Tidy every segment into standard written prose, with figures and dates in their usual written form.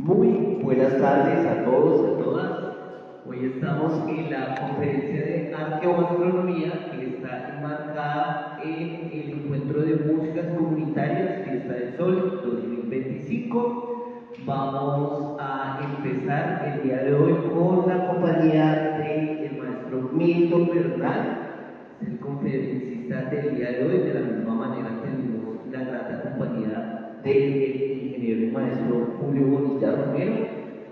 Muy buenas tardes a todos y a todas. Hoy estamos en la conferencia de arqueoastronomía que está enmarcada en el encuentro de músicas comunitarias Fiesta del Sol 2025. Vamos a empezar el día de hoy con la compañía del maestro Milton Bernal, el conferencista del día de hoy. De la misma manera tenemos la grata compañía del ingeniero y maestro Julio Bonilla Romero.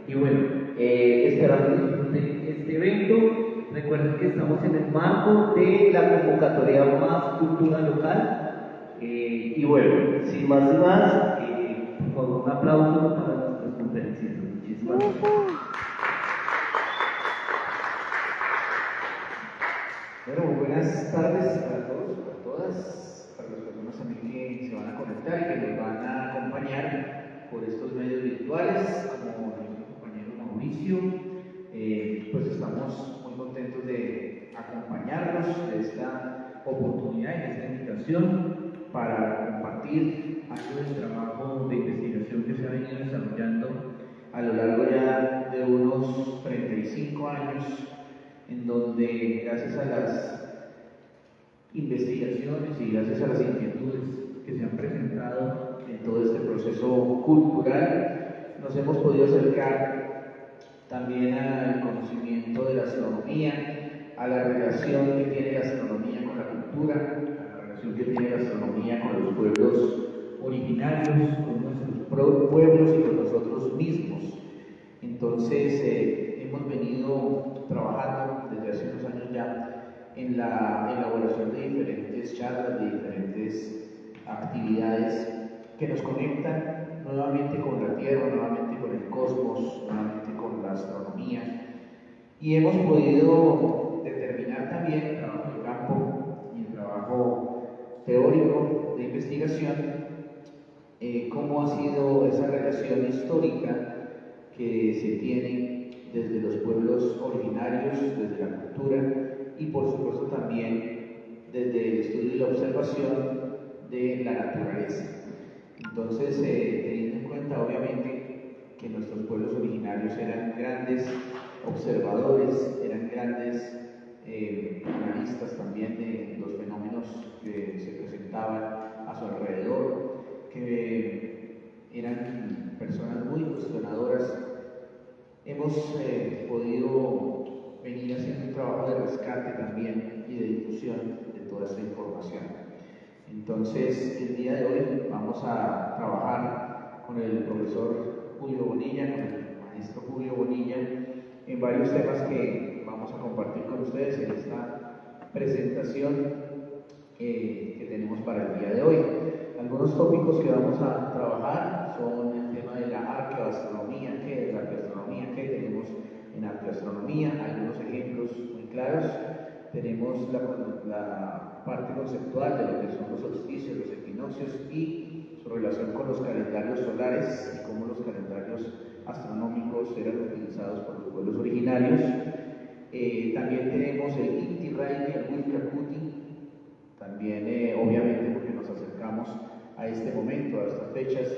Y bueno, esperamos que disfruten este evento. Recuerden que estamos en el marco de la convocatoria Más Cultura Local. Y bueno, sin más ni más, por favor, un aplauso para nuestros conferencistas. Muchísimas gracias. Bueno, muy buenas tardes para todos, para todas, para las personas también que se van a conectar y que nos van a acompañar por estos medios virtuales, como nuestro compañero Mauricio. Pues estamos muy contentos de acompañarlos de esta oportunidad y de esta invitación para compartir algo del trabajo de investigación que se ha venido desarrollando a lo largo ya de unos 35 años, en donde gracias a las investigaciones y gracias a las inquietudes que se han presentado en todo este proceso cultural, nos hemos podido acercar también al conocimiento de la astronomía, a la relación que tiene la astronomía con la cultura, a la relación que tiene la astronomía con los pueblos originarios, con nuestros pueblos y con nosotros mismos. Entonces, hemos venido trabajando desde hace unos años ya en la elaboración de diferentes charlas, de diferentes actividades que nos conectan nuevamente con la Tierra, nuevamente con el cosmos, nuevamente con la astronomía. Y hemos podido determinar también el trabajo de campo y el trabajo teórico de investigación, cómo ha sido esa relación histórica que se tiene desde los pueblos originarios, desde la cultura y por supuesto también desde el estudio y la observación de la naturaleza. Entonces, teniendo en cuenta obviamente que nuestros pueblos originarios eran grandes observadores, eran grandes analistas también de los fenómenos que se presentaban a su alrededor, que eran personas muy cuestionadoras, hemos podido venir haciendo un trabajo de rescate también y de difusión de toda esta información. Entonces, el día de hoy vamos a trabajar con el profesor Julio Bonilla, con el maestro Julio Bonilla, en varios temas que vamos a compartir con ustedes en esta presentación que tenemos para el día de hoy. Algunos tópicos que vamos a trabajar son el tema de la arqueoastronomía. ¿Qué es la arqueoastronomía? ¿Qué tenemos en arqueoastronomía? Algunos ejemplos muy claros. Tenemos la parte conceptual de lo que son los solsticios, los equinoccios y su relación con los calendarios solares y cómo los calendarios astronómicos eran utilizados por los pueblos originarios. También tenemos el Inti Raymi, el Wilcacuti, también obviamente porque nos acercamos a este momento, a estas fechas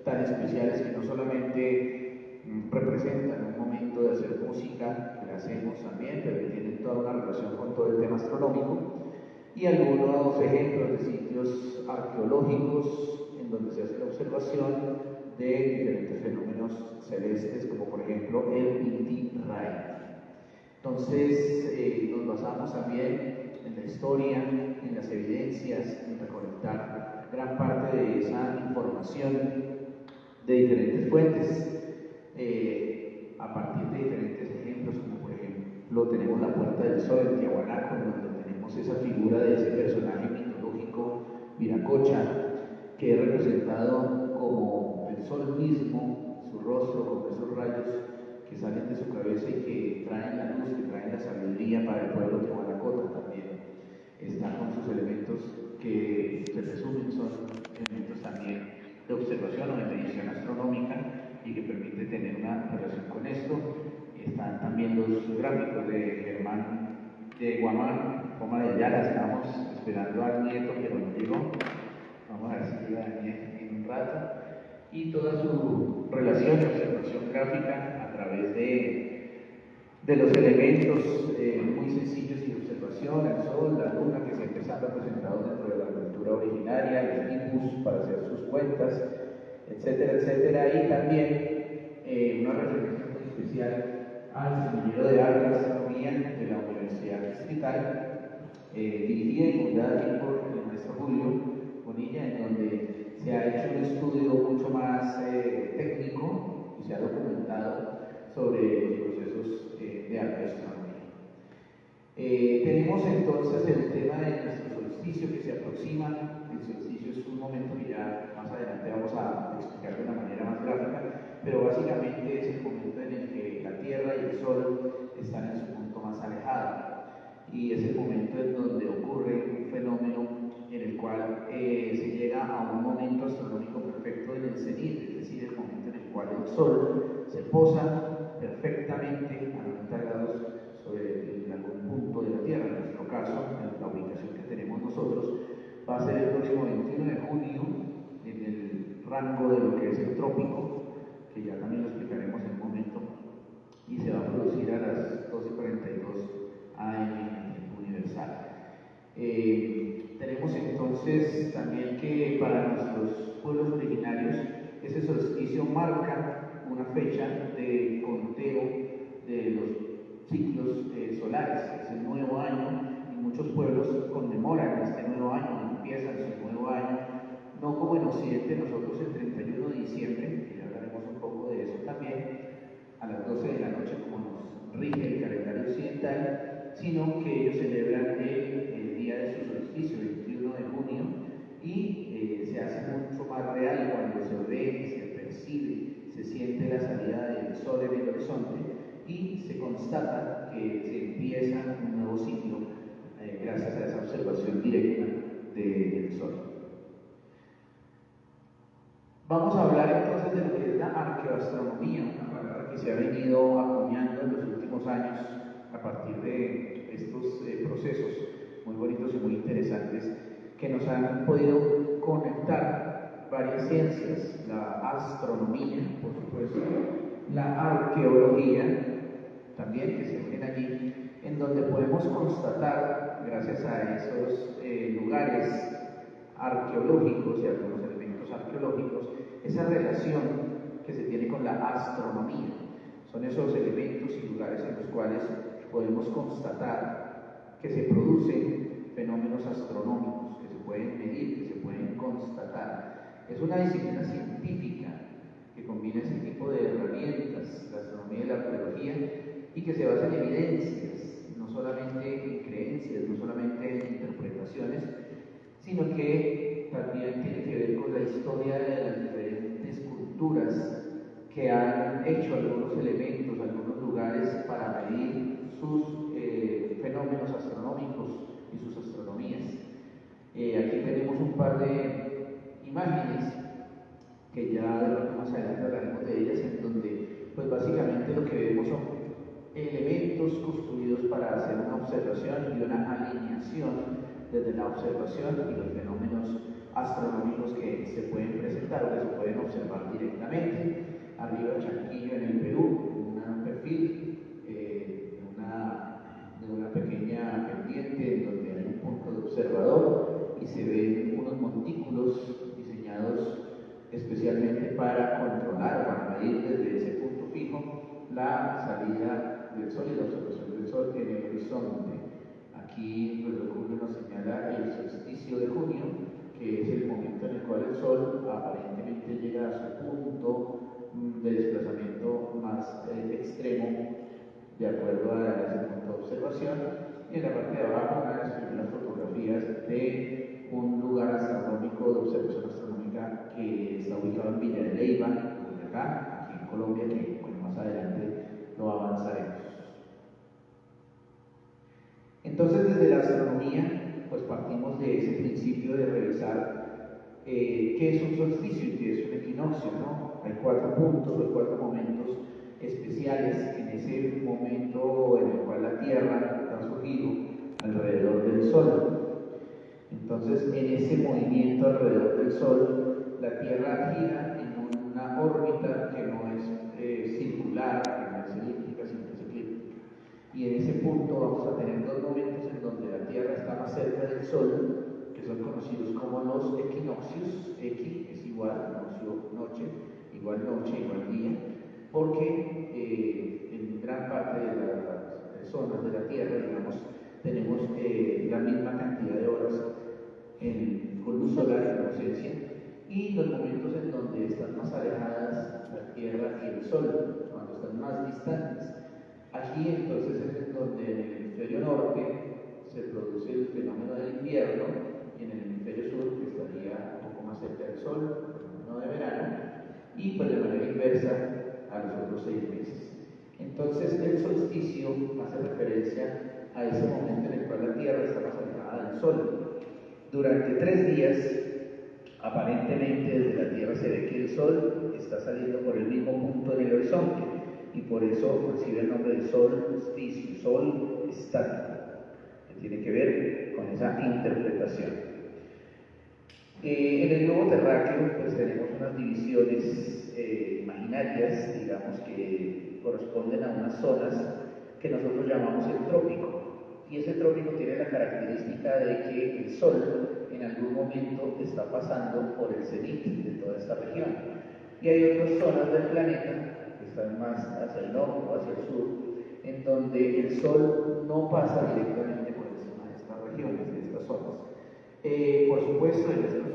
tan especiales que no solamente representan un momento de hacer música, que la hacemos también, pero que tienen toda una relación con todo el tema astronómico, y algunos ejemplos de sitios arqueológicos en donde se hace la observación de diferentes fenómenos celestes, como por ejemplo el Inti Raymi. Entonces, nos basamos también en la historia, en las evidencias, en recolectar gran parte de esa información de diferentes fuentes, a partir de diferentes ejemplos, como por ejemplo tenemos la Puerta del Sol en Tiahuanaco, donde tenemos esa figura de ese personaje mitológico Viracocha, que es representado como el sol mismo, su rostro, con esos rayos que salen de su cabeza y que traen la luz, que traen la sabiduría para el pueblo de Guanacota también. Está con sus elementos que se resumen, son elementos también de observación o de medición astronómica y que permite tener una relación con esto. Están también los gráficos de Germán de Guamán, Goma de Ayala. Estamos esperando al nieto que nos llegó. Vamos a ver si llega en un rato. Y toda su relación y observación gráfica a través de los elementos muy sencillos de observación, el sol, la luna, que siempre están representados dentro de la cultura originaria, los tipos para hacer sus cuentas, etcétera, etcétera, y también una referencia muy especial al Semillero de Arte y Astronomía de la Universidad Distrital, dirigida y fundada aquí por el maestro Julio Bonilla, en donde se ha hecho un estudio mucho más técnico y se ha documentado sobre los procesos de arte y astronomía. Tenemos entonces el tema de nuestro solsticio que se aproxima. El solsticio es un momento que ya más adelante vamos a explicar de una manera más gráfica, pero básicamente es el momento en el que la Tierra y el Sol están en su punto más alejado, y es el momento en donde ocurre un fenómeno en el cual se llega a un momento astronómico perfecto en el cenit, es decir, el momento en el cual el Sol se posa perfectamente a 90 grados sobre algún punto de la Tierra. En nuestro caso, en la ubicación que tenemos nosotros, va a ser el próximo 21 de junio, en el rango de lo que es el trópico, que ya también lo explicaremos en un momento, y se va a producir a las 12:42 AM en tiempo universal. Tenemos entonces también que para nuestros pueblos originarios ese solsticio marca una fecha de conteo de los ciclos solares, es el nuevo año, y muchos pueblos conmemoran este nuevo año, empiezan su nuevo año, no como en Occidente nosotros el 31 de diciembre, que ya hablaremos un poco de eso también, a las 12 de la noche como nos rige el calendario occidental, sino que ellos celebran el día de su solsticio, el 21 de junio, y se hace mucho más real cuando se ve, se percibe, se siente la salida del sol en el horizonte y se constata que se empieza un nuevo ciclo gracias a esa observación directa del sol. Vamos a hablar entonces de lo que es la arqueoastronomía, una palabra que se ha venido acuñando en los últimos años a partir de estos procesos muy bonitos y muy interesantes que nos han podido conectar varias ciencias, la astronomía, por supuesto, la arqueología, también que se unen allí, en donde podemos constatar, gracias a esos lugares arqueológicos y algunos elementos arqueológicos, esa relación que se tiene con la astronomía. Son esos elementos y lugares en los cuales podemos constatar que se producen fenómenos astronómicos, que se pueden medir, que se pueden constatar. Es una disciplina científica que combina ese tipo de herramientas, la astronomía y la arqueología, y que se basa en evidencias, no solamente en creencias, no solamente en interpretaciones, sino que también tiene que ver con la historia de las diferentes culturas que han hecho algunos elementos, algunos lugares para medir sus fenómenos astronómicos y sus astronomías. Aquí tenemos un par de imágenes que ya más adelante hablaremos de ellas, en donde pues básicamente lo que vemos son elementos construidos para hacer una observación y una alineación desde la observación y los fenómenos astronómicos que se pueden presentar o que se pueden observar directamente. Arriba Chanquillo en el Perú, un perfil de una pequeña pendiente en donde hay un punto de observador y se ven unos montículos diseñados especialmente para controlar o para medir desde ese punto fijo la salida del sol y la observación del sol en el horizonte. Aquí pues, Julio nos señala el solsticio de junio, que es el momento en el cual el sol aparentemente llega a su punto de desplazamiento más extremo de acuerdo a ese punto de observación. Y en la parte de abajo una de las primeras fotografías de un lugar astronómico de observación astronómica que está ubicado en Villa de Leyva, Boyacá, aquí en Colombia, que bueno, más adelante lo avanzaremos. Entonces, desde la astronomía, pues partimos de ese principio de revisar qué es un solsticio y qué es un equinoccio, ¿no? Hay 4 puntos, hay 4 momentos especiales en ese momento en el cual la Tierra da su giro alrededor del Sol. Entonces, en ese movimiento alrededor del Sol, la Tierra gira en una órbita que no es circular, que no es elíptica, sino que es eclíptica. Y en ese punto vamos a tener dos momentos en donde la Tierra está más cerca del Sol, que son conocidos como los equinoccios. Equi es igual, noche, igual día, porque en gran parte de las zonas de la Tierra, digamos, tenemos la misma cantidad de horas con luz solar en ausencia, y los momentos en donde están más alejadas la Tierra y el Sol, cuando están más distantes. Aquí entonces es donde en el hemisferio norte se produce el fenómeno del invierno, y en el hemisferio sur, que estaría un poco más cerca del Sol, el fenómeno de verano, y pues de manera inversa a los otros 6 meses. Entonces el solsticio hace referencia a ese momento en el cual la Tierra está más alejada del Sol. Durante 3 días, aparentemente desde la Tierra se ve que el Sol está saliendo por el mismo punto en el horizonte, y por eso recibe el nombre de solsticio, sol estático, que tiene que ver con esa interpretación. En el globo terráqueo pues tenemos unas divisiones imaginarias, digamos, que corresponden a unas zonas que nosotros llamamos el trópico. Y ese trópico tiene la característica de que el Sol en algún momento está pasando por el cenit de toda esta región. Y hay otras zonas del planeta que están más hacia el norte o hacia el sur, en donde el Sol no pasa directamente por encima de estas regiones, de estas zonas. Por supuesto, en estos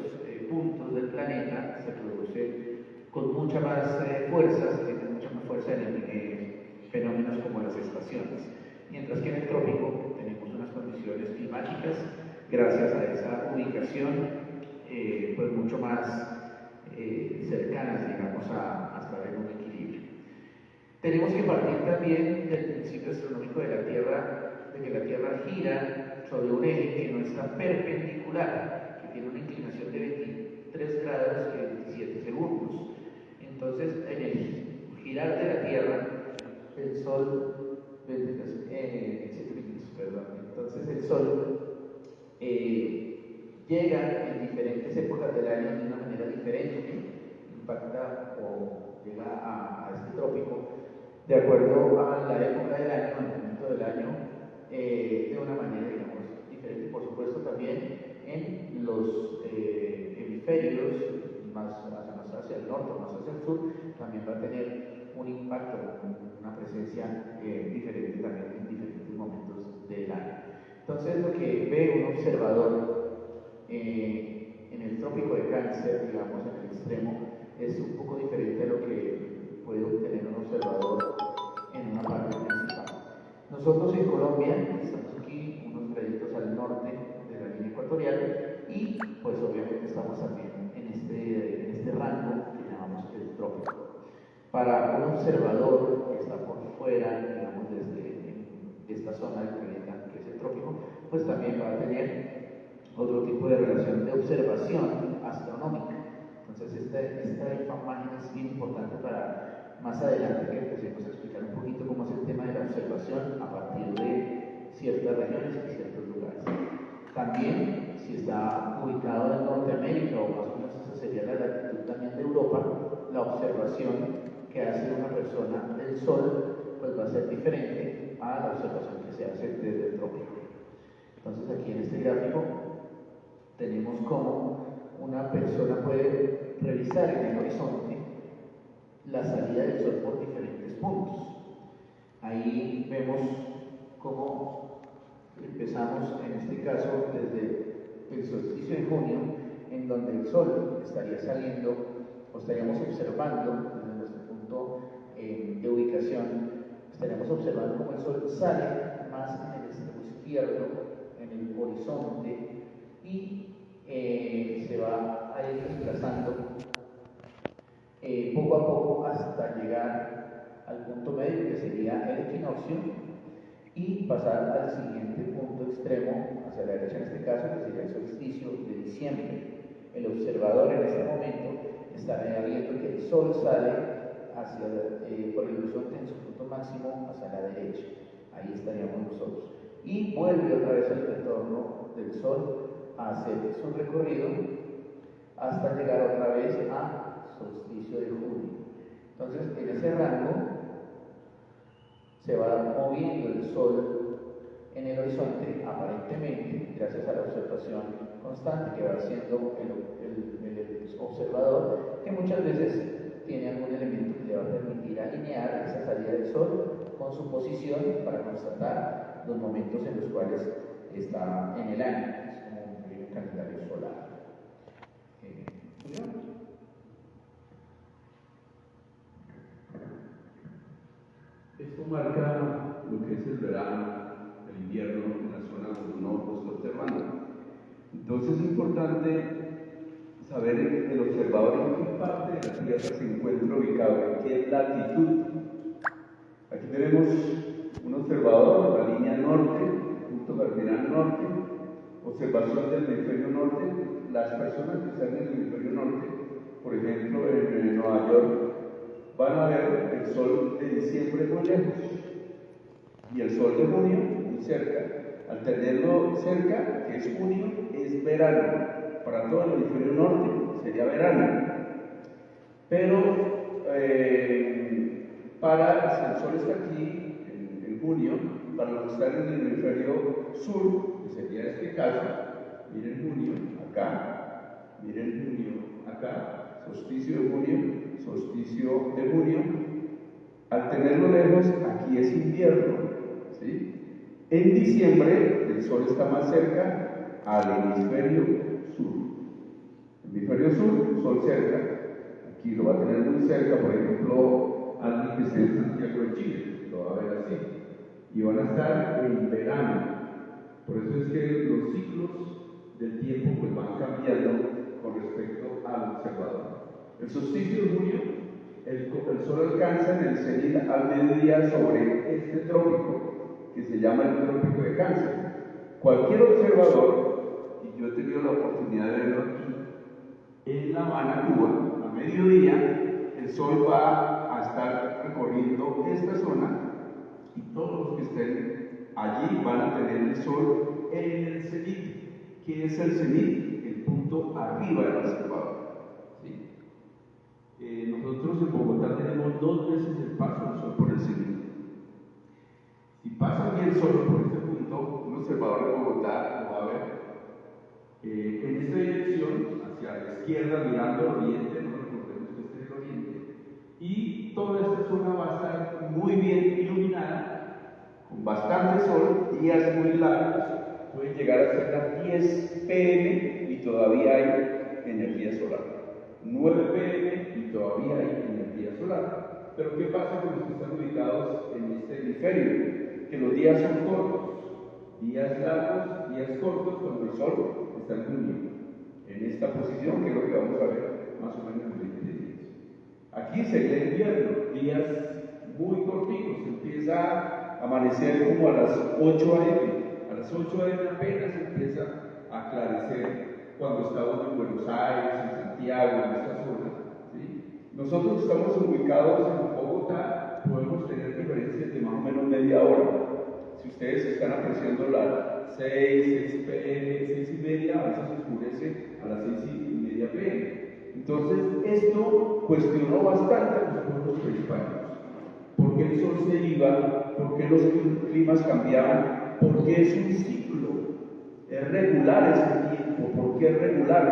puntos del planeta se produce con mucha más fuerza, se tiene mucha más fuerza en fenómenos como las estaciones. Mientras que en el trópico tenemos unas condiciones climáticas, gracias a esa ubicación, pues mucho más cercanas, digamos, a estar en un equilibrio. Tenemos que partir también del principio astronómico de la Tierra, de que la Tierra gira sobre un eje que no está perpendicular, que tiene una inclinación de 23 grados y 27 segundos. Entonces, en el girar de la Tierra, el Sol entonces el Sol llega en diferentes épocas del año de una manera diferente, impacta o llega a este trópico de acuerdo a la época del año, al momento del año, de una manera, digamos, diferente. Por supuesto, también en los hemisferios, más hacia el norte, más hacia el sur, también va a tener un impacto, una presencia diferente también en diferentes momentos del año. Entonces, lo que ve un observador en el trópico de Cáncer, digamos, en el extremo, es un poco diferente a lo que puede obtener un observador en una parte principal. Nosotros en Colombia estamos aquí unos graditos al norte de la línea ecuatorial, y pues obviamente estamos también en este rango que llamamos el trópico. Para un observador que está por fuera, digamos, desde esta zona del planeta, que es el trópico, pues también va a tener otro tipo de relación de observación astronómica. Entonces, esta imagen es bien importante para más adelante que empecemos a explicar un poquito cómo es el tema de la observación a partir de ciertas regiones y ciertos lugares. También, si está ubicado en Norteamérica, o más o menos esa sería la latitud también de Europa, la observación que hace una persona del Sol pues va a ser diferente a la observación que se hace desde el trópico. Entonces, aquí en este gráfico tenemos cómo una persona puede revisar en el horizonte la salida del Sol por diferentes puntos. Ahí vemos cómo empezamos, en este caso, desde el solsticio de junio, en donde el Sol estaría saliendo, o estaríamos observando desde nuestro punto de ubicación, estaríamos observando cómo el Sol sale más en el extremo izquierdo, en el horizonte, y se va a ir desplazando poco a poco hasta llegar al punto medio, que sería el equinoccio, y pasar al siguiente punto extremo, hacia la derecha en este caso, que sería el solsticio de diciembre. El observador en este momento estará viendo que el Sol sale por el horizonte en su punto máximo hacia la derecha. Ahí estaríamos nosotros. Y vuelve otra vez al retorno del Sol a hacer su recorrido hasta llegar otra vez a solsticio de junio. Entonces, en ese rango se va moviendo el Sol en el horizonte, aparentemente, gracias a la observación constante que va haciendo el observador, que muchas veces tiene algún elemento que le va a permitir alinear esa salida del Sol con su posición para constatar los momentos en los cuales está en el año. Es como un calendario solar. ¿Julio? Esto marca lo que es el verano, el invierno en la zona donde uno lo está observando. Entonces es importante saber el observador en qué parte de la Tierra se encuentra ubicado, en qué latitud. Aquí tenemos un observador, la línea norte, punto cardinal norte, observación del hemisferio norte. Las personas que están en el hemisferio norte, por ejemplo en Nueva York, van a ver el sol de diciembre muy lejos y el sol de junio muy cerca. Al tenerlo cerca, que es junio, es verano. Para todo el hemisferio norte sería verano. Pero si el sol está aquí en junio, para los que están en el hemisferio sur, que sería este caso, miren junio acá, miren junio acá, solsticio de junio, solsticio de junio. Al tenerlo lejos, aquí es invierno, ¿sí? En diciembre, el sol está más cerca al hemisferio sur. Hemisferio sur, sol cerca. Aquí lo va a tener muy cerca, por ejemplo, alguien que esté en Santiago de Chile, lo va a ver así. Y van a estar en verano. Por eso es que los ciclos del tiempo pues, van cambiando con respecto al observador. El solsticio de junio, el sol alcanza en el cenit al mediodía sobre este trópico, que se llama el trópico de Cáncer. Cualquier observador, y yo he tenido la oportunidad de verlo aquí, en La Habana, Cuba, a mediodía, el sol va a estar recorriendo esta zona y todos los que estén allí van a tener el sol en el cenit. ¿Qué es el cenit? El punto arriba del observador. ¿Sí? Nosotros en Bogotá tenemos 2 veces el paso del sol por el cenit. Si pasa bien el sol por este punto, un observador de Bogotá lo va a ver en esta dirección, hacia la izquierda, mirando el oriente, no recordemos que este es el oriente, y toda esta zona va a estar muy bien iluminada, con bastante sol, días muy largos, pueden llegar a ser las 10 pm y todavía hay energía solar, 9 pm y todavía hay energía solar. Pero ¿qué pasa con los que están ubicados en este hemisferio? Que los días son cortos, días largos, días cortos, cuando el sol está en junio, en esta posición, que es lo que vamos a ver más o menos en 20 días. Aquí sería invierno, días muy cortitos, empieza a amanecer como a las 8 am, a las 8 am apenas empieza a aclarecer cuando estamos en Buenos Aires, en Santiago, en esta zona. ¿Sí? Nosotros estamos ubicados en Bogotá, podemos tener diferencias de más o menos media hora. Si ustedes están apreciando las 6 pm, 6 y media, a veces se oscurece a las 6 y media pm. Entonces, esto cuestionó bastante a los pueblos prehispánicos. ¿Por qué el sol se iba? ¿Por qué los climas cambiaban? ¿Por qué es un ciclo? Es regular ese tiempo. ¿Por qué es regular?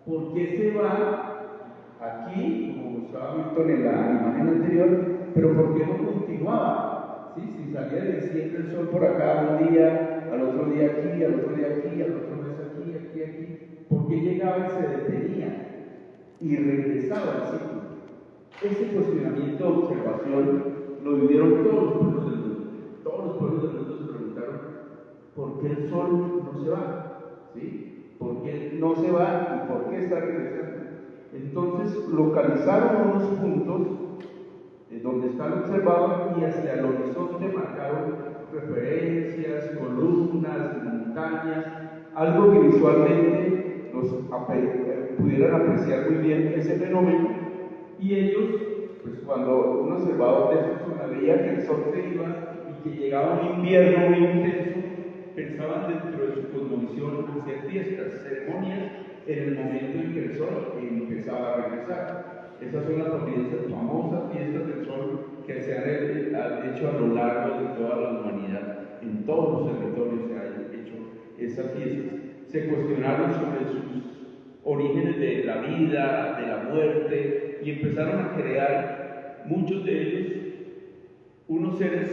¿Por qué se va aquí, como mostraba Milton en la imagen anterior, pero por qué no continuaba? ¿Sí? Si salía de diciembre el sol por acá un día, al otro día aquí, al otro día aquí, al otro mes aquí, aquí, aquí, ¿por qué llegaba y se detenía y regresaba al ciclo? Ese cuestionamiento de observación lo vivieron todos los pueblos del mundo. Todos los pueblos del mundo se preguntaron ¿por qué el sol no se va? ¿Sí? ¿Por qué no se va y por qué está regresando? Entonces localizaron unos puntos donde está el observador y hacia el horizonte marcaron referencias, columnas, montañas, algo que visualmente pudieran apreciar muy bien ese fenómeno. Y ellos, pues cuando un observador de esos veía que el sol se iba y que llegaba un invierno muy intenso, pensaban dentro de su cosmovisión hacer fiestas, ceremonias, en el momento en que el sol empezaba a regresar. Esas son las famosas fiestas del sol que se han hecho a lo largo de toda la humanidad. En todos los territorios se han hecho esas fiestas. Se cuestionaron sobre sus orígenes de la vida, de la muerte, y empezaron a crear, muchos de ellos, unos seres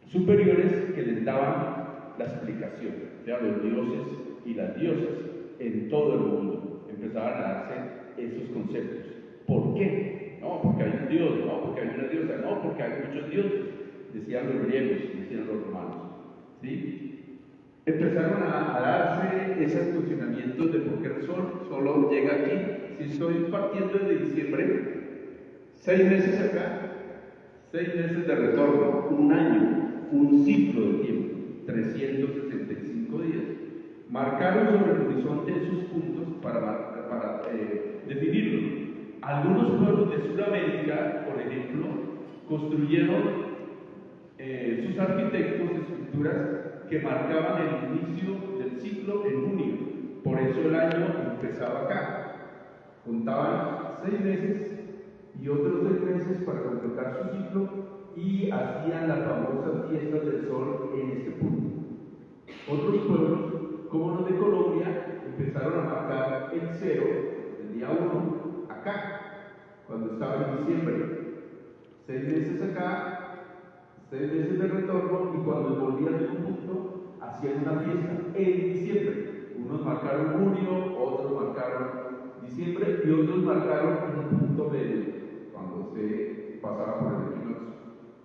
superiores que les daban la explicación, o sea, los dioses y las diosas en todo el mundo empezaban a darse esos conceptos. ¿Por qué? No, porque hay un dios, no, porque hay una diosa, no, porque hay muchos dioses, decían los griegos, decían los romanos, ¿sí? Empezaron a darse esos cuestionamientos de por qué el sol solo llega aquí. Si estoy partiendo desde diciembre, 6 meses acá, 6 meses de retorno, un año, un ciclo de tiempo, 365 días. Marcaron sobre el horizonte esos puntos para definirlo. Algunos pueblos de Sudamérica, por ejemplo, construyeron sus arquitectos estructuras que marcaban el inicio del ciclo en junio. Por eso el año empezaba acá. Contaban 6 meses y otros 6 meses para completar su ciclo y hacían las famosas fiestas del sol en este punto. Otros pueblos, como los de Colombia, empezaron a marcar el cero del día 1 acá, cuando estaba en diciembre. 6 meses acá, 6 meses de retorno, y cuando volvían de un punto, hacían una fiesta en diciembre. Unos marcaron junio, otros marcaron diciembre y otros marcaron un punto medio, cuando se pasaba por el equinoccio.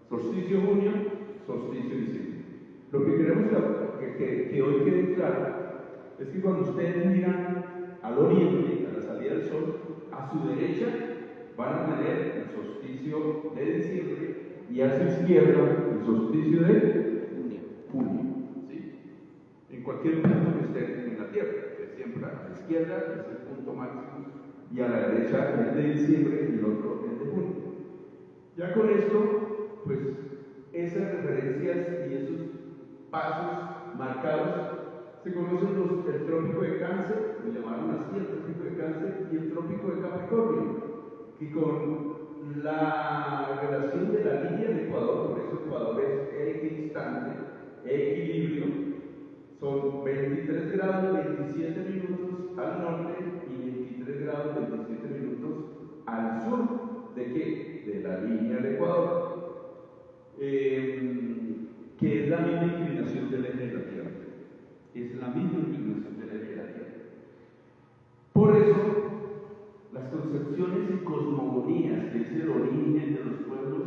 Solsticio junio, solsticio diciembre. Lo que queremos que hoy quede claro es que cuando ustedes miran al oriente, a la salida del sol, a su derecha van a tener el solsticio de diciembre y a su izquierda el solsticio de junio. ¿Sí? En cualquier punto que estén en la Tierra, que siempre a la izquierda es el punto máximo y a la derecha es de diciembre y el otro es de junio. Ya con esto, pues esas referencias y esos pasos marcados se conocen el trópico de Cáncer, lo llamaron así, el trópico de Cáncer, y el trópico de Capricornio, que con la relación de la línea del Ecuador, por eso Ecuador es equidistante, equilibrio, son 23 grados 27 minutos al norte y 23 grados 27 minutos al sur. ¿De qué? De la línea del Ecuador, que es la misma inclinación del eje de la Tierra. Es la misma inclinación del eje de la Tierra. Por eso, las concepciones y cosmogonías, que es el origen de los pueblos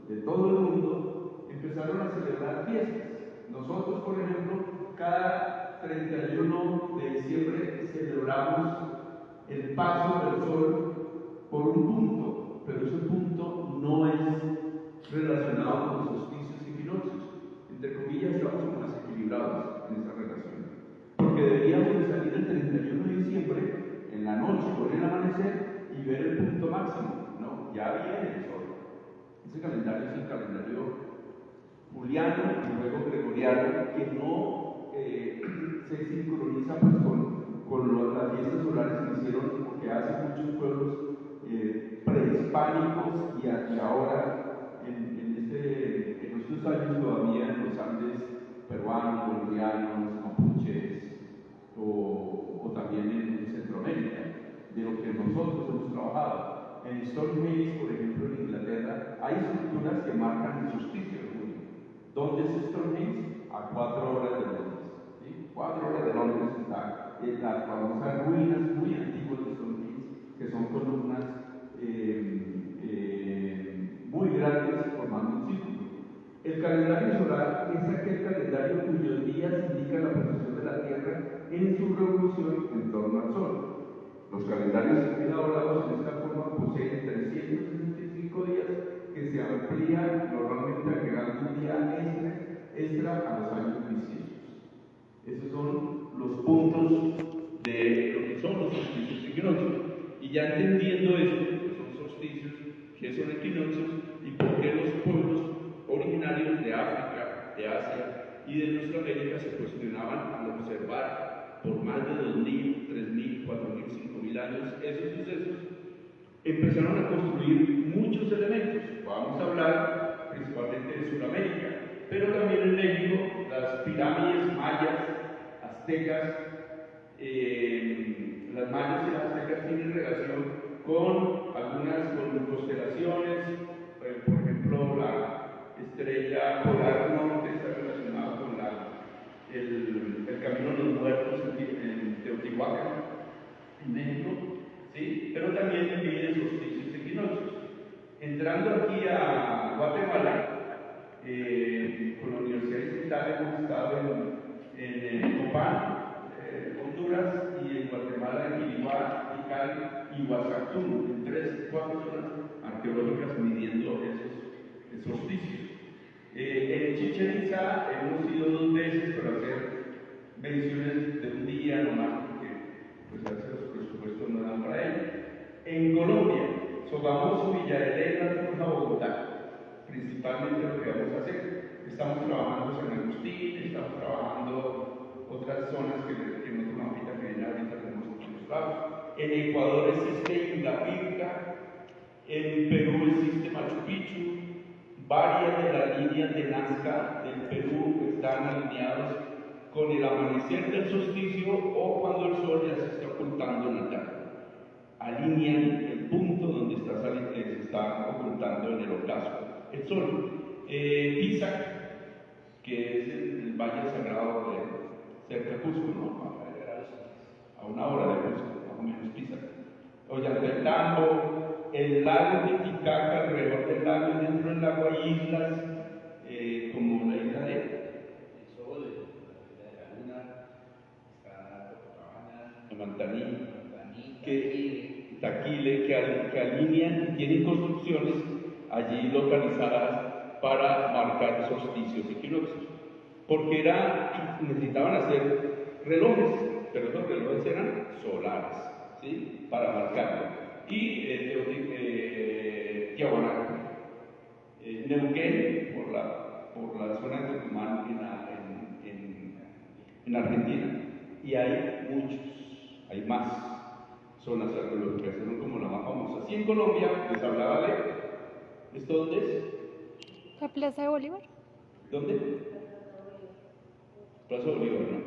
de todo el mundo, empezaron a celebrar fiestas. Nosotros, por ejemplo, cada 31 de diciembre celebramos el paso del sol por un punto, pero ese punto no es relacionado con los solsticios y equinoccios. Entre comillas, estamos como más equilibrados en esa relación. Porque deberíamos de salir el 31 de diciembre, en la noche, con el amanecer, y ver el punto máximo. No, ya viene el sol. Ese calendario es el calendario juliano y luego gregoriano, que no se sincroniza pues, con las fiestas solares que hicieron, porque hace muchos pueblos prehispánicos y ahora en estos años todavía en los Andes peruanos, bolivianos, mapuches o también en Centroamérica, de lo que nosotros hemos trabajado. En Stonehenge, por ejemplo, en Inglaterra, hay estructuras que marcan el solsticio de junio. ¿Dónde es Stonehenge? A 4 horas de Londres. ¿Sí? 4 horas de Londres está las famosas ruinas muy antiguas de Stonehenge, que son columnas muy grandes formando un círculo. El calendario solar es aquel calendario cuyos días indican la posición de la Tierra en su revolución en torno al Sol. Los calendarios elaborados en esta forma poseen 365 días que se amplían normalmente agregando un día extra a los años bisiestos. Esos son los puntos de lo que son los solsticios y equinoccios. Y ya entendiendo esto, que son solsticios, que son equinoccios y por qué los pueblos originarios de África, de Asia y de nuestra América se cuestionaban al observar por más de 2.000, 3.000, 4.000, 5.000 años esos sucesos, empezaron a construir muchos elementos. Vamos a hablar principalmente de Sudamérica, pero también en México, las pirámides mayas, aztecas, las mayas y las aztecas tienen relación con algunas constelaciones, por ejemplo, la estrella polar norte está relacionada con el camino de los muertos en Teotihuacán, en México, ¿sí? Pero también divide solsticios y equinoccios. Entrando aquí a Guatemala, con la Universidad Distrital hemos estado en Copán, Honduras, y en Guatemala, en Quiriguá, Tikal y Huazactún, en 4 zonas arqueológicas midiendo esos solsticios. En Chichén Itzá hemos ido 2 veces para hacer mediciones de un día nomás, porque pues a veces los presupuestos no dan para ello. En Colombia, Sogamoso, Villa Elena, Tunja, Bogotá, principalmente lo que vamos a hacer. Estamos trabajando en San Agustín, estamos trabajando otras zonas que en otro mapita que ahorita tenemos en los lados. En Ecuador existe Ingapirca, en Perú existe Machu Picchu, varias de las líneas de Nazca del Perú están alineadas con el amanecer del solsticio o cuando el sol ya se está ocultando en la tarde. Alinean el punto donde se está ocultando en el ocaso el sol. Pisac, que es el valle sagrado de cerca de Cusco, ¿no? A 1 hora de Cusco, más o menos Pisac. Ollantaytambo, el lago de Titicaca, alrededor del lago y dentro del lago hay islas, como la isla de Sol, la Laguna, está Mantaní, Taquile, que alinean y tienen construcciones allí localizadas para marcar solsticios y equinoccios. Porque necesitaban hacer relojes, pero esos relojes eran solares, ¿sí? Para marcarlo. Y Tiahuanaco, Neuquén, por la zona de Tucumán en Argentina. Y hay muchos, hay más zonas arqueológicas, son como la más famosa. Así en Colombia, les hablaba de, ¿esto dónde es? ¿La Plaza de Bolívar? ¿Dónde? Plaza de Bolívar, ¿no?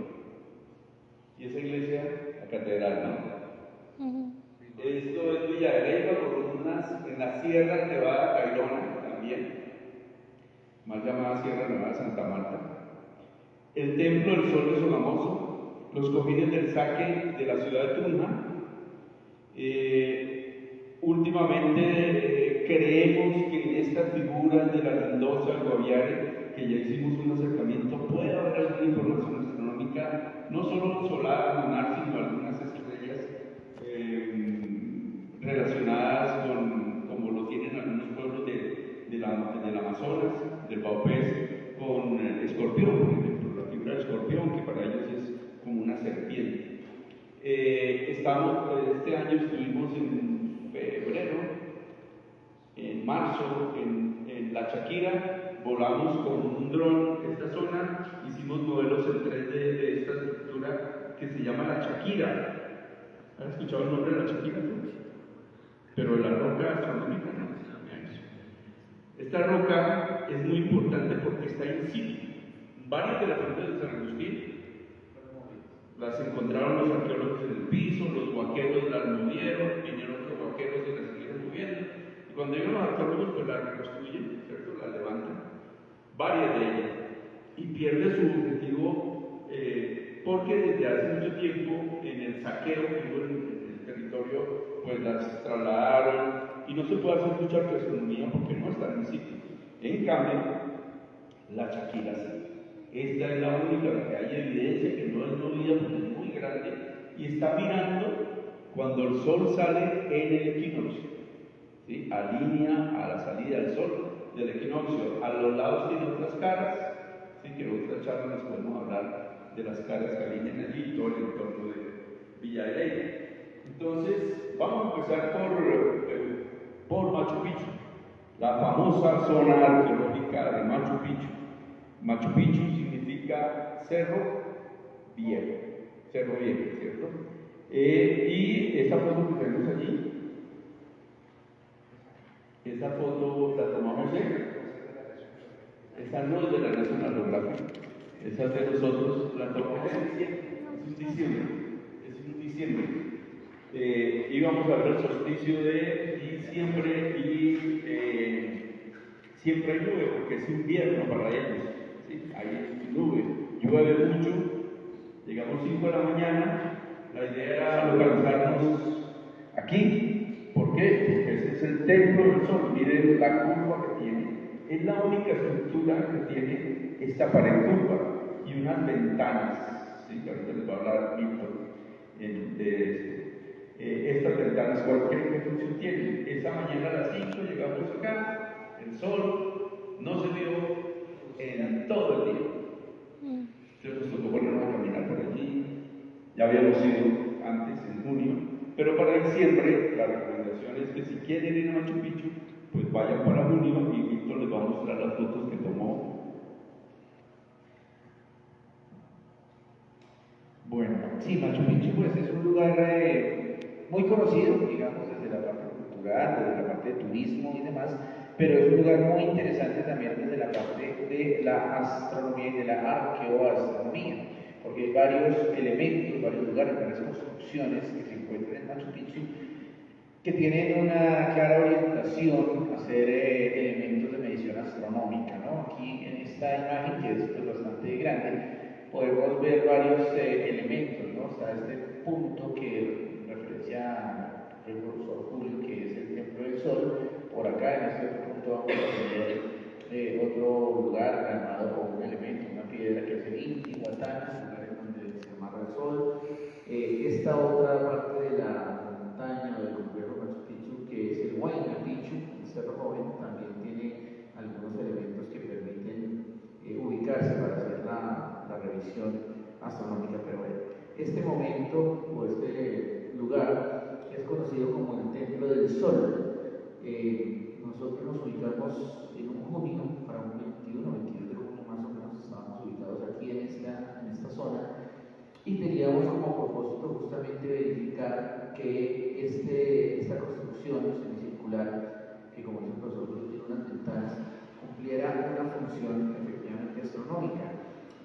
Y esa iglesia, la catedral, ¿no? Esto es Villa de Leyva, en la sierra que va a Tayrona también, más llamada Sierra Nevada de Santa Marta. El Templo del Sol de Sogamoso, los cojines del saque de la ciudad de Tunja. Últimamente creemos que en estas figuras de la Mendoza, el Guaviare, que ya hicimos un acercamiento, puede haber alguna información astronómica, no solo solar, lunar, sino algunas estrellas relacionadas como lo tienen algunos pueblos del Amazonas, del Baupés, con Escorpión, por ejemplo, la figura del Escorpión, que para ellos es como una serpiente. Este año estuvimos en febrero, en marzo, en La Chaquira, volamos con un dron esta zona, hicimos modelos en 3D de esta estructura que se llama La Chaquira. ¿Han escuchado el nombre de La Chaquira? Pero la roca astronómica no. Esta roca es muy importante porque está in situ. Varias de las fuentes de San Agustín las encontraron los arqueólogos en el piso, los huaqueros las movieron, vinieron otros huaqueros y las siguieron moviendo. Y cuando llegan los arqueólogos, pues las reconstruyen, ¿cierto? Las levantan, varias de ellas, y pierde su objetivo porque desde hace mucho tiempo en el saqueo que hubo en el territorio, pues las trasladaron y no se puede hacer mucha arqueología porque no están en sitio. En cambio, La Chaquira sí. Esta es la única que hay evidencia que no es movida porque es muy grande y está mirando cuando el sol sale en el equinoccio, ¿sí? Alinea a la salida del sol del equinoccio. A los lados tiene otras caras, ¿sí? Que en otra charla les podemos hablar de las caras que alinean allí y todo el entorno de Villa de Leyva. Entonces, vamos a empezar por Machu Picchu, la famosa zona arqueológica de Machu Picchu. Machu Picchu significa cerro viejo, ¿cierto? Y esa foto que tenemos allí Esa foto la tomamos esa no es de la National Geographic, esa es de nosotros, la tomamos en diciembre, es un diciembre. Íbamos a ver el solsticio de diciembre y siempre hay nube porque es invierno para ellos, ¿sí? Hay nube, llueve mucho, llegamos 5 de la mañana, la idea era localizarnos aquí. ¿Por qué? Porque ese es el templo del sol, miren la curva que tiene, es la única estructura que tiene esta pared curva y unas ventanas, ¿sí? Ahorita les va a hablar Víctor de esto. Estas ventanas, ¿qué función tienen? Esa mañana a las 5 llegamos acá, el sol no se vio en todo el día. Entonces nos tocó ponernos a caminar por allí. Ya habíamos ido antes, en junio, pero para diciembre la recomendación es que si quieren ir a Machu Picchu, pues vayan para junio y Víctor les va a mostrar las fotos que tomó. Bueno, sí, Machu Picchu pues es un lugar muy conocido, digamos, desde la parte cultural, desde la parte de turismo y demás, pero es un lugar muy interesante también desde la parte de la astronomía y de la arqueoastronomía, porque hay varios elementos, varios lugares, varias construcciones que se encuentran en Machu Picchu que tienen una clara orientación a ser elementos de medición astronómica, ¿no? Aquí en esta imagen, que es pues, bastante grande, podemos ver varios elementos, ¿no? Está este punto que referencia a profesor Julio, que es el Templo del Sol. Por acá, en este punto, vamos a ver otro lugar llamado, o un elemento, una piedra que es el Inti Huatán, lugar en donde se amarra el sol. Esta otra parte de la montaña o del complejo Machu Picchu, que es el Huayna Picchu, el Cerro Joven, también tiene algunos elementos que permiten ubicarse para hacer la revisión astronómica. Pero bueno, este momento o este lugar es conocido como el Templo del Sol. Nosotros nos ubicamos en un junio, para un 22 de junio más o menos, estábamos ubicados aquí en esta zona, y teníamos como propósito justamente verificar que esta construcción semicircular, que como dice el profesor, tiene unas ventanas, cumpliera una función efectivamente astronómica.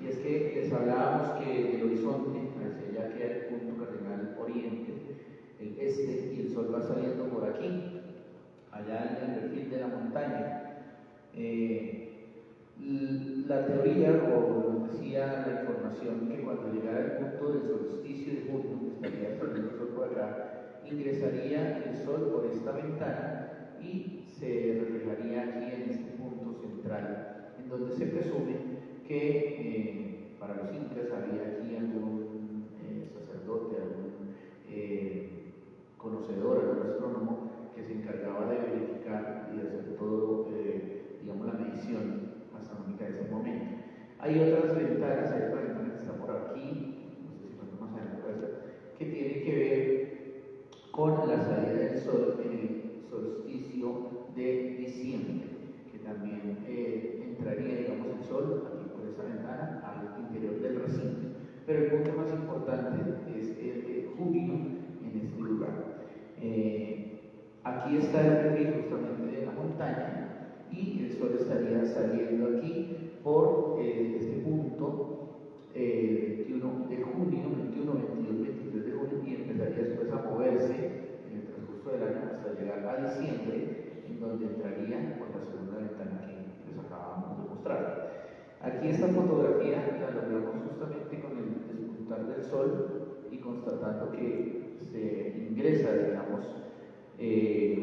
Y es que les hablábamos que el horizonte, hacia allá queda el punto cardinal oriente, el este, y el sol va saliendo por aquí, allá en el perfil de la montaña. La teoría, o nos decía la información, que cuando llegara el punto del solsticio de junio, que estaría saliendo el sol por acá, ingresaría el sol por esta ventana y se reflejaría aquí en este punto central, en donde se presume que para los incas había aquí algún sacerdote, algún conocedor, algún astrónomo que se encargaba de verificar y de hacer todo, digamos, la medición astronómica de ese momento. Hay otras ventanas, hay otra ventana que está por aquí, no sé si cuánto más adelante, que tiene que ver con la salida del sol en el solsticio de diciembre, que también entraría, digamos, el sol aquí por esa ventana al interior del recinto. Pero el punto más importante es el junio en este lugar. Aquí está el perfil justamente de la montaña y el sol estaría saliendo aquí por este punto 21 de junio, 21, 22, 23 de junio, y empezaría después a moverse en el transcurso del año hasta llegar a diciembre, en donde entraría por la segunda ventana que les acabamos de mostrar. Aquí esta fotografía la logramos justamente con el despuntar del sol y constatando que se ingresa, digamos,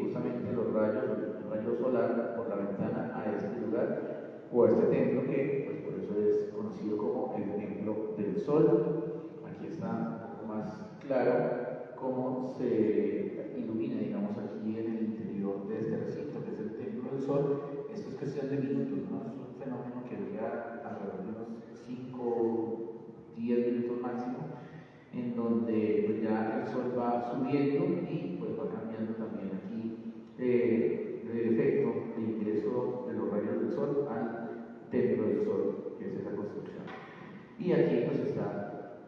justamente el rayo solar por la ventana a este lugar o a este templo, que pues por eso es conocido como el Templo del Sol. Aquí está un poco más claro cómo se ilumina, digamos, aquí en el interior de este recinto, que es el Templo del Sol. Esto es cuestión de minutos, ¿no? Es un fenómeno que dura alrededor de unos 5, 10 minutos máximo, en donde pues, ya el sol va subiendo y pues va cambiando también aquí el efecto de ingreso de los rayos del sol al templo del sol, que es esa construcción. Y aquí pues está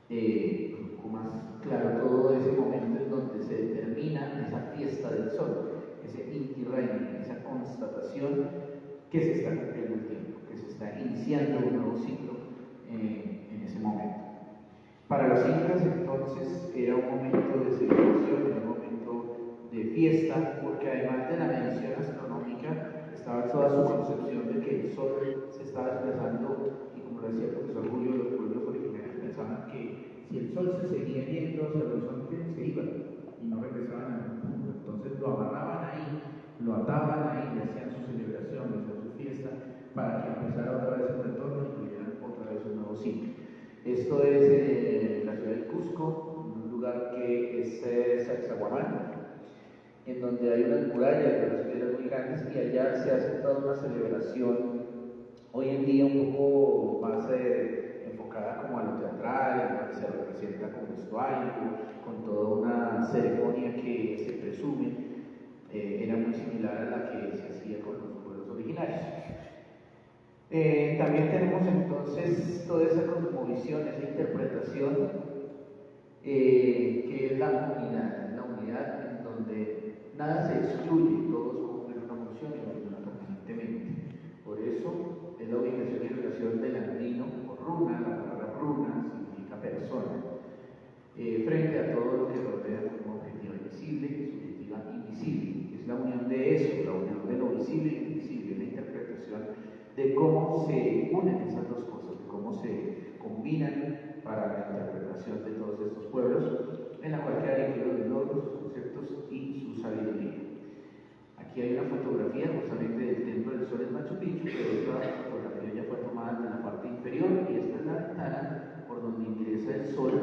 un poco más claro todo ese momento en donde se determina esa fiesta del sol. ese Inti Raymi, esa constatación que se está cumpliendo el tiempo, que se está iniciando un nuevo ciclo en ese momento. Para los incas entonces era un momento de celebración, era un momento de fiesta, porque además de la medición astronómica estaba toda su concepción de que el sol se estaba desplazando, y como lo decía el profesor Julio, los pueblos originarios pensaban que si el sol se seguía yendo hacia el horizonte, se iba y no regresaban al punto. Entonces lo amarraban ahí, lo ataban ahí, le hacían su celebración, le hacían su fiesta, para que empezara otra vez el retorno y tuvieran otra vez un nuevo ciclo. Esto es la ciudad de Cusco, un lugar que es Sacsayhuamán, en donde hay unas murallas de las piedras muy grandes, y allá se hace toda una celebración, hoy en día un poco más enfocada como a lo teatral, en donde se representa con vestuario, con toda una ceremonia que se presume era muy similar a la que se hacía con los pueblos originarios. También tenemos entonces toda esa cosmovisión, esa interpretación que es la unidad en donde nada se excluye, todos cumplen una función y funcionan permanentemente. Por eso es la ubicación y relación del andino o runa, la palabra runa significa persona, frente a todo lo que rodea como objetiva invisible y subjetiva invisible. Es la unión de eso, la unión de lo visible y invisible, la interpretación de cómo se unen esas dos cosas, de cómo se combinan para la interpretación de todos estos pueblos, en la cual queda incluido el logro, sus conceptos y su sabiduría. Aquí hay una fotografía justamente del Templo del Sol en Machu Picchu, pero esta fotografía ya fue tomada de la parte inferior, y esta es la ventana por donde ingresa el Sol,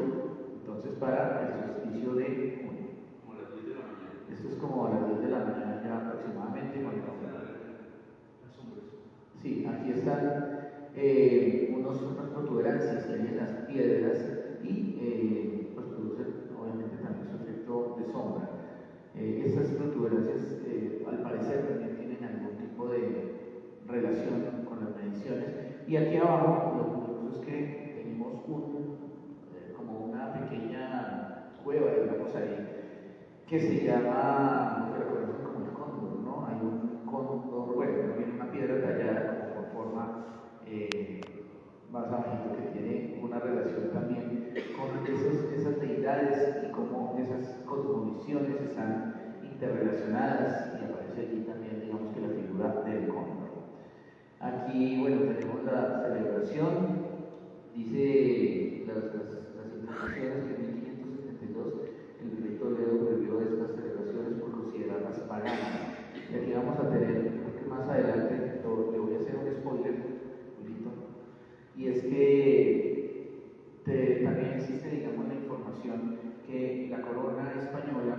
entonces para el solsticio de junio. Como a las 10 de la mañana. Esto es como a las 10 de la mañana ya aproximadamente. Sí, aquí están unas protuberancias que hay en las piedras y pues producen obviamente también su efecto de sombra. Estas protuberancias al parecer también tienen algún tipo de relación con las mediciones. Y aquí abajo lo curioso es que tenemos como una pequeña cueva, digamos ahí, que se llama, lo que reconocen como el cóndor, ¿no? Hay un cóndor, bueno, también una piedra tallada como por forma más abajito, que tiene una relación también con esas deidades y cómo esas cosmovisiones están interrelacionadas, y aparece aquí también, digamos, que la figura del cóndor. Aquí, bueno, tenemos la celebración, dice las indicaciones que en 1572 el rey Toledo prohibió estas celebraciones por considerarlas paganas. Y aquí vamos a tener, creo que más adelante le voy a hacer un spoiler, y es que también existe, digamos, la información que la corona española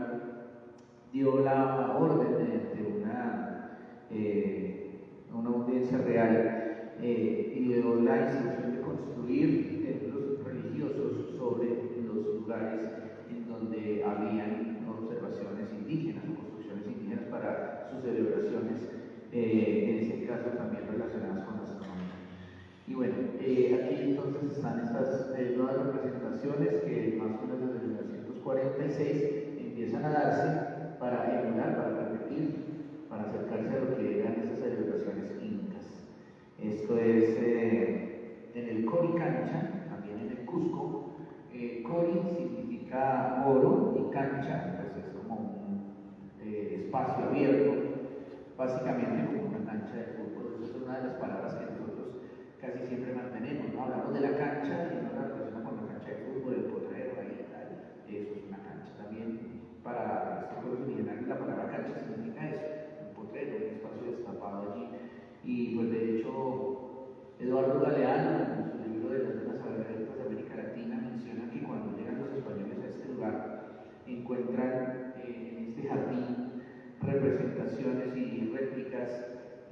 dio la orden de una audiencia real y dio la instrucción de construir templos religiosos sobre los lugares en donde habían observaciones indígenas o construcciones indígenas para sus celebraciones, en este caso también relacionadas con la astronomía. Y bueno, aquí entonces están estas nuevas representaciones que más o menos desde 1946 empiezan a darse para emular, para repetir, para acercarse a lo que eran esas celebraciones incas. Esto es en el Cori Cancha, también en el Cusco. Cori significa oro y cancha, pues es como un espacio abierto, básicamente como una cancha de fútbol. Esa es una de las palabras que nosotros casi siempre mantenemos, ¿no? Hablamos de la cancha y no la relaciona con la cancha de fútbol, el potrero, ahí y tal. Eso es una cancha. También para este pueblo original la palabra cancha significa eso, un potrero, un espacio destapado allí. Y pues de hecho, Eduardo Galeano, en su libro de las zonas abiertas de América Latina, menciona que cuando llegan los españoles a este lugar, encuentran en este jardín representaciones y réplicas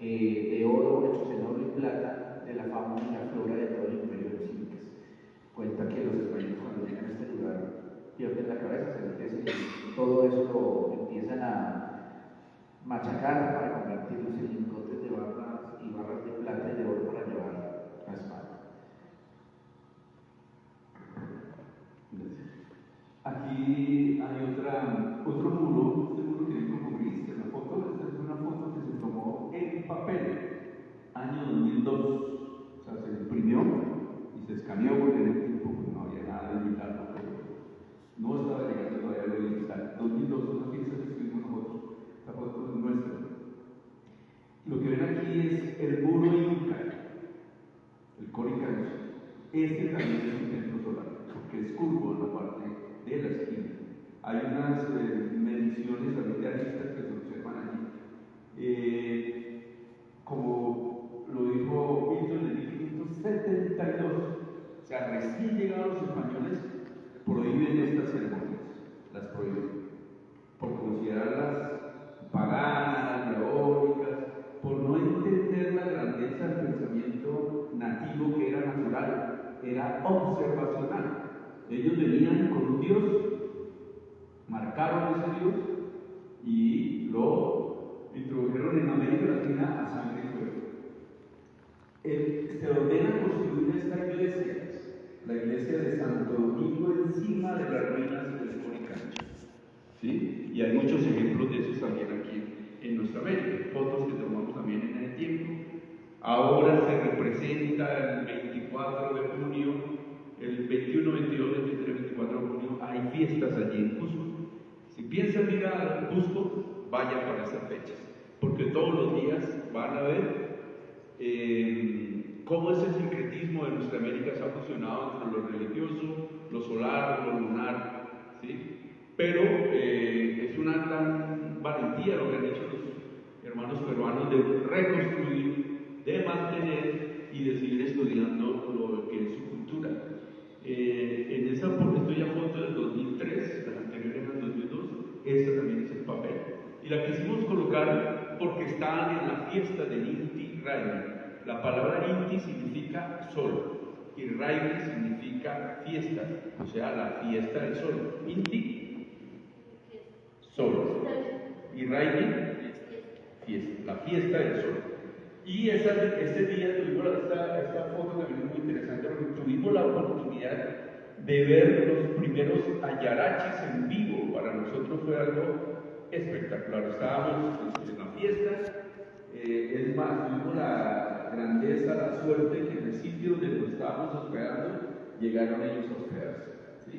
de oro, hechos en oro y plata, de la fauna y la flora de todo el imperio de los incas. Cuenta que los españoles, cuando llegan a este lugar, pierden la cabeza, se enloquecen y todo eso lo empiezan a machacar para convertirlos en lingotes de barras y barras de plata y de oro para llevar a España. Aquí hay otro muro, este muro que ven como gris en la foto, dos. O sea, se imprimió y se escaneó porque en el tiempo pues, no había nada digital, no estaba llegando todavía lo digital. 2002, una fiesta que estuvimos nosotros, esta foto es nuestra. Lo que ven aquí es el muro Inca, el Coricancho. Este también es un templo solar, porque es curvo en la parte de la esquina. Hay unas mediciones militaristas que se observan allí. Como lo dijo Milton en 1572, o sea, recién llegados los españoles prohíben estas ceremonias, las prohíben, por considerarlas paganas, diabólicas, por no entender la grandeza del pensamiento nativo que era natural, era observacional. Ellos venían con un Dios, marcaron ese Dios y lo introdujeron en América Latina a sangre y fuego. Se ordena construir esta iglesia, la iglesia de Santo Domingo, encima de las ruinas del Coricancho. ¿Sí? Y hay muchos ejemplos de eso también aquí en nuestra América, fotos que tomamos también en el tiempo. Ahora se representa el 24 de junio, el 21, 22, 23, 24 de junio, hay fiestas allí en Cusco. Si piensan ir a Cusco, vayan para esas fechas, porque todos los días van a ver cómo ese sincretismo de nuestra América se ha fusionado entre lo religioso, lo solar, lo lunar, ¿sí? Pero es una gran valentía lo que han hecho los hermanos peruanos de reconstruir, de mantener y de seguir estudiando lo que es su cultura. En esa estoy a foto del 2003, la anterior era el 2002, esta también es el papel. Y la quisimos colocar porque estaban en la fiesta del Inti Raymi. La palabra Inti significa sol y Raymi significa fiesta, o sea, la fiesta del sol. Inti, sol, y Raymi, fiesta, la fiesta del sol. Y ese día tuvimos esta foto también muy interesante porque tuvimos la oportunidad de ver los primeros ayaraches en vivo. Para nosotros fue algo espectacular. Estábamos en la fiesta, es más, tuvimos la grandeza, la suerte que en el sitio donde nos estábamos hospedando llegaron ellos a hospedarse. ¿Sí?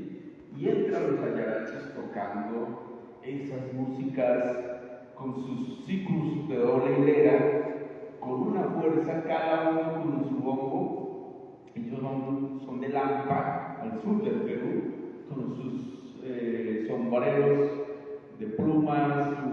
Y entran los ayaraches tocando esas músicas con sus ciclos de doble hilera, con una fuerza, cada uno con su bombo. Ellos son de Lampa, al sur del Perú, con sus sombreros de plumas, su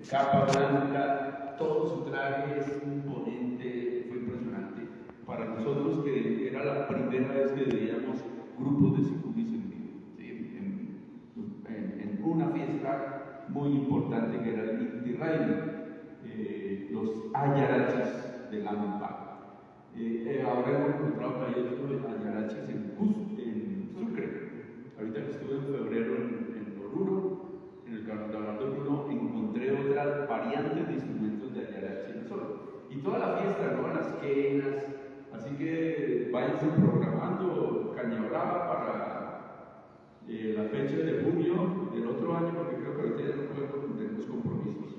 capa blanca, todo su traje es imponente, fue impresionante. Para nosotros, que era la primera vez que veíamos grupos de sicudis en vivo, ¿sí? en una fiesta muy importante que era el Inti Raymi. Los ayaraches de Lampa. Ahora hemos encontrado que hay otros ayaraches en Sucre. Ahorita que estuve en febrero en Oruro, en el carnaval de Oruro, encontré otras variantes de instrumentos de ayarache no solo. Y toda la fiesta, ¿no? Las quenas. Así que váyanse programando Caña Brava para la fecha de junio del otro año, porque creo que ahorita ya no podemos tener compromisos,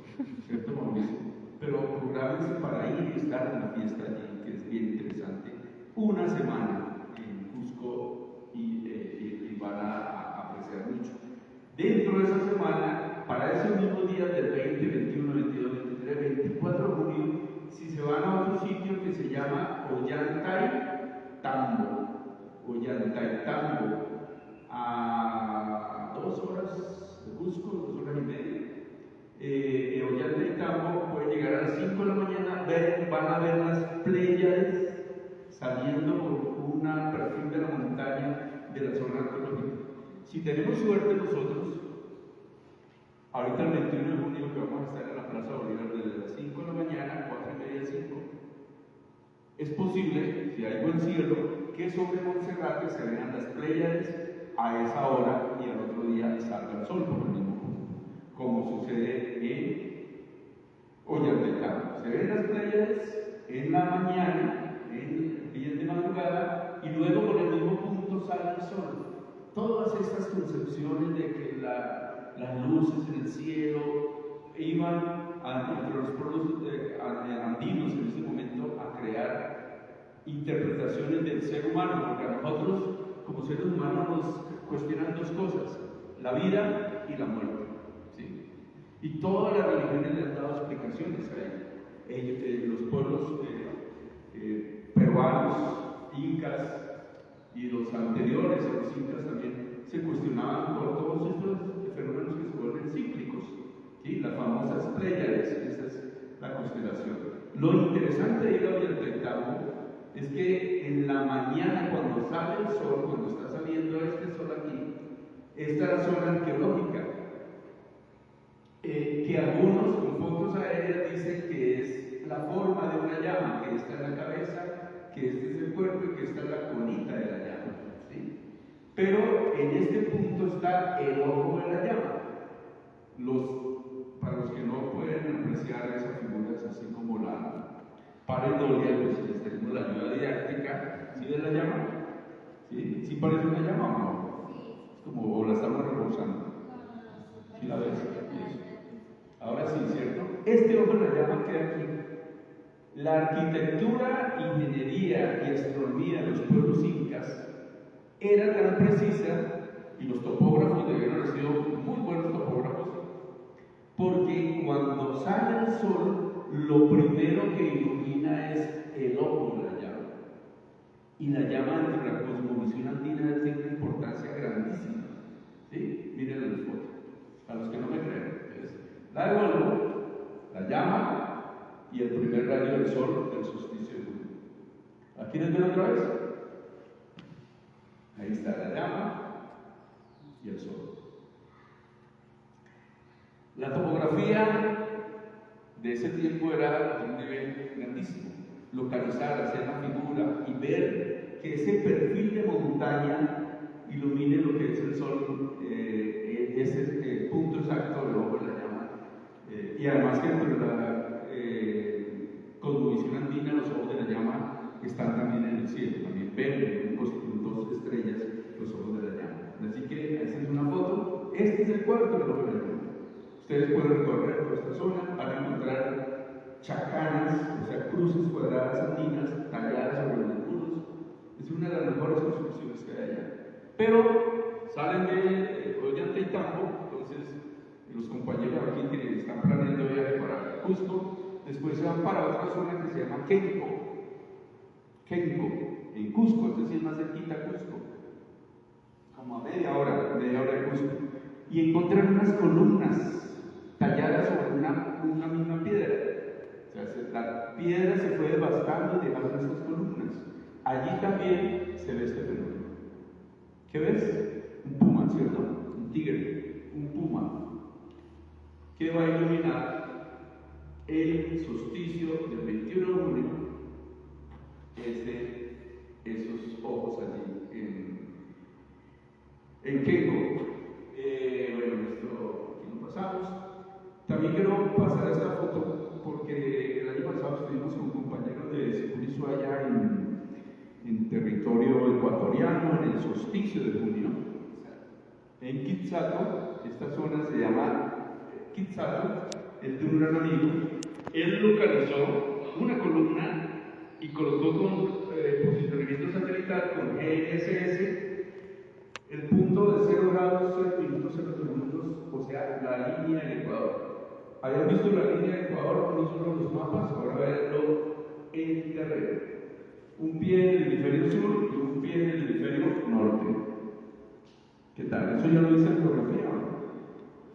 ¿cierto, Mauricio? Pero prográmense para ir y estar en la fiesta allí, que es bien interesante. Una semana en Cusco y van a apreciar mucho. Dentro de esa semana, para esos mismos días del 20, 21, 22, 23, 24 de junio, si se van a otro sitio que se llama Ollantaytambo, a 2 horas de Cusco, 2 horas y media. Ollantaytambo pueden llegar a las 5 de la mañana, van a ver las Pléyades saliendo por una perfil de la montaña de la zona arqueológica. Si tenemos suerte nosotros, ahorita el 21 de junio que vamos a estar en la Plaza Bolívar desde las 5 de la mañana, 4 y media, 5, es posible, si hay buen cielo, que sobre Monserrate se vean las Pléyades a esa hora y al otro día salga el sol por el mismo punto, como sucede en Ollantaytambo. Se ven las Pléyades en la mañana, bien de madrugada, y luego por el mismo punto sale el sol. Todas estas concepciones de que las luces en el cielo iban entre los pueblos andinos en este momento interpretaciones del ser humano, porque a nosotros como seres humanos nos cuestionan dos cosas, la vida y la muerte. ¿Sí? Y todas las religiones le han dado explicaciones a ello. Los pueblos peruanos, incas y los anteriores a los incas también se cuestionaban por todos estos fenómenos que se vuelven cíclicos. ¿Sí? Las famosas Pléyades, esa es la constelación. Lo interesante de ir a Ollantaytambo es que en la mañana, cuando sale el sol, cuando está saliendo este sol aquí, esta es la zona arqueológica, que algunos con fotos aéreas dicen que es la forma de una llama, que está en la cabeza, que este es el cuerpo y que esta es la colita de la llama. ¿Sí? Pero en este punto está el ojo de la llama. Para los que no pueden apreciar esa figura, es así como la pareidolia, pues les tenemos la ayuda didáctica, ¿sí de la llama? ¿Sí? ¿Sí parece una llama o no? Es como, o la estamos reforzando. ¿Sí la ves? Ahora sí, ¿cierto? Este ojo de la llama queda aquí. La arquitectura, ingeniería y astronomía de los pueblos incas era tan precisa, y los topógrafos debieron haber sido muy buenos topógrafos, porque cuando sale el sol, lo primero que ilumina es el ojo de la llama. Y la llama entre la cosmovisión andina tiene una importancia grandísima. ¿Sí? Miren las fotos. A los que no me creen, la devuelvo, la llama y el primer rayo del sol del solsticio de julio. ¿Aquí les ven otra vez? Ahí está la llama y el sol. La topografía de ese tiempo era de un nivel grandísimo. Localizar, hacer la figura y ver que ese perfil de montaña ilumine lo que es el sol, es el punto exacto del ojo de la llama. Y además que dentro de la cosmovisión andina, los ojos de la llama están también en el cielo, también ven con dos estrellas los ojos de la llama. Así que esta es una foto, este es el cuarto del ojo de la llama. Ustedes pueden recorrer por esta zona, van a encontrar chacanas, o sea, cruces cuadradas andinas talladas sobre los muros. Es una de las mejores construcciones que hay allá. Pero salen de Ollantaytambo, entonces los compañeros aquí que están planeando viaje para Cusco, después se van para otra zona que se llama Kenco, en Cusco, es decir, más cerquita a Cusco, como a media hora de Cusco, y encuentran unas columnas talladas sobre una misma piedra. O sea, la piedra se fue devastando y dejaron estas columnas. Allí también se ve este fenómeno. ¿Qué ves? Un puma, ¿cierto? Un tigre, un puma, que va a iluminar el solsticio del 21 de junio, es de esos ojos allí en Kenco. Bueno, esto aquí lo pasamos. También quiero pasar esta foto porque el año pasado estuvimos con compañeros de Securizo allá en territorio ecuatoriano, en el solsticio de junio, en Quitzato. Esta zona se llama Quitzato, es de un gran amigo. Él localizó una columna y colocó con posicionamiento satelital con GNSS el punto de 0 grados, 0 minutos, 0 segundos, o sea, la línea del Ecuador. Habían visto la línea del Ecuador con solo los mapas, ahora verlo en terreno. Un pie en el hemisferio sur y un pie en el hemisferio norte. ¿Qué tal? Eso ya lo dice la geografía, ¿no?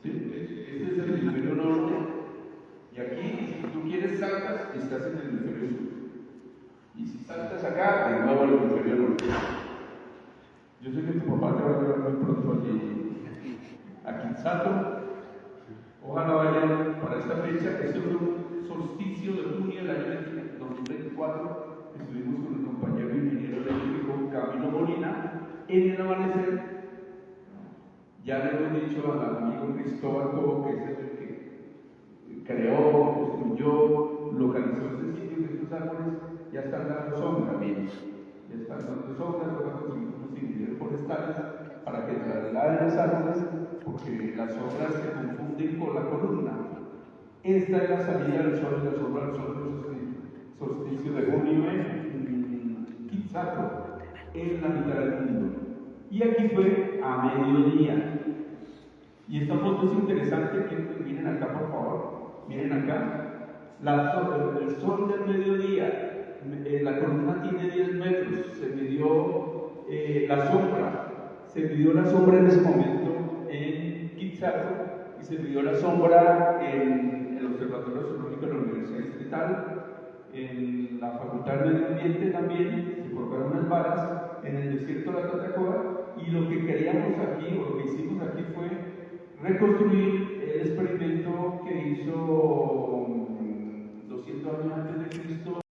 ¿Sí? Este es el hemisferio norte. Y aquí, si tú quieres saltas, estás en el hemisferio sur. Y si saltas acá, de nuevo al hemisferio norte. Yo sé que tu papá te va a llevar muy pronto allí a Quitzato. Ojalá vayan para esta fecha. Este fue un solsticio de junio del año 2024. Estuvimos con el compañero ingeniero eléctrico Camilo Molina en el amanecer. Ya le hemos dicho al amigo Cristóbal Cobo, que es el que creó, construyó, localizó este sitio, que estos árboles ya están dando sombra bien. Ya están dando sombra, van a conseguir unos ingenieros forestales para que trasladen los árboles, porque las sombras se confunden con la columna. Esta es la salida del sol, la sombra del sol del solsticio de junio en y aquí fue a mediodía. Y esta foto es interesante, que miren acá por favor, miren acá, el sol del mediodía, la columna tiene 10 metros, se midió la sombra en ese momento en Quixazo y se midió la sombra en el Observatorio Astronómico de la Universidad Distrital, en la Facultad de Medio Ambiente también, se colocaron unas varas en el desierto de la Tatacoa y lo que queríamos aquí, o lo que hicimos aquí fue reconstruir el experimento que hizo 200 años antes de Cristo